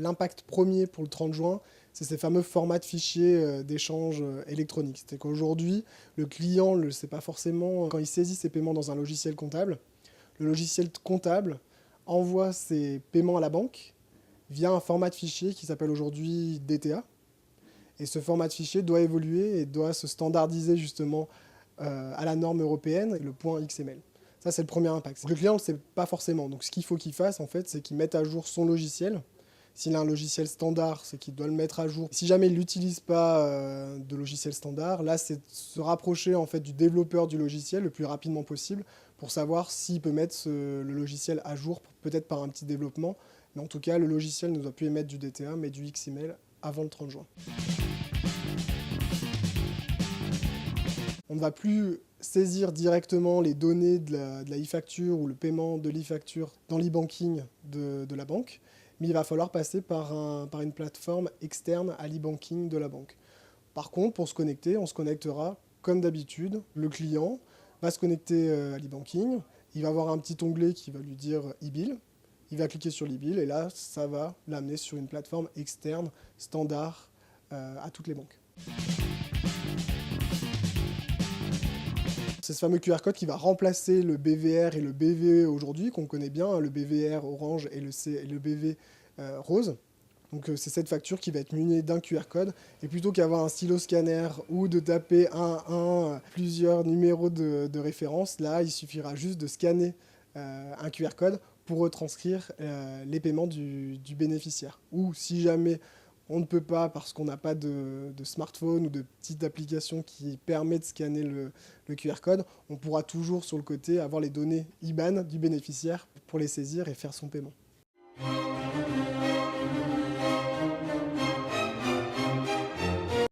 l'impact premier pour le 30 juin, c'est ces fameux formats de fichiers d'échange électronique. C'est qu'aujourd'hui, le client ne le sait pas forcément quand il saisit ses paiements dans un logiciel comptable. Le logiciel comptable envoie ses paiements à la banque via un format de fichier qui s'appelle aujourd'hui DTA. Et ce format de fichier doit évoluer et doit se standardiser justement à la norme européenne, le point XML. Ça, c'est le premier impact. Le client ne le sait pas forcément. Donc, ce qu'il faut qu'il fasse, en fait, c'est qu'il mette à jour son logiciel. S'il a un logiciel standard, c'est qu'il doit le mettre à jour. Si jamais il n'utilise pas de logiciel standard, là, c'est de se rapprocher en fait, du développeur du logiciel le plus rapidement possible pour savoir s'il peut mettre le logiciel à jour, peut-être par un petit développement. Mais en tout cas, le logiciel ne doit plus émettre du DTA, mais du XML avant le 30 juin. On ne va plus saisir directement les données de la e-facture ou le paiement de l'e-facture dans l'e-banking de la banque, mais il va falloir passer par une plateforme externe à l'e-banking de la banque. Par contre, pour se connecter, on se connectera comme d'habitude. Le client va se connecter à l'e-banking, il va avoir un petit onglet qui va lui dire e-bill, il va cliquer sur l'e-bill et là, ça va l'amener sur une plateforme externe, standard, à toutes les banques. C'est ce fameux QR code qui va remplacer le BVR et le BV aujourd'hui, qu'on connaît bien, le BVR orange et le BV rose. Donc c'est cette facture qui va être munie d'un QR code. Et plutôt qu'avoir un stylo scanner ou de taper plusieurs numéros de référence, là, il suffira juste de scanner un QR code pour retranscrire les paiements du bénéficiaire. Ou si jamais on ne peut pas parce qu'on n'a pas de smartphone ou de petite application qui permet de scanner le QR code, on pourra toujours sur le côté avoir les données IBAN du bénéficiaire pour les saisir et faire son paiement.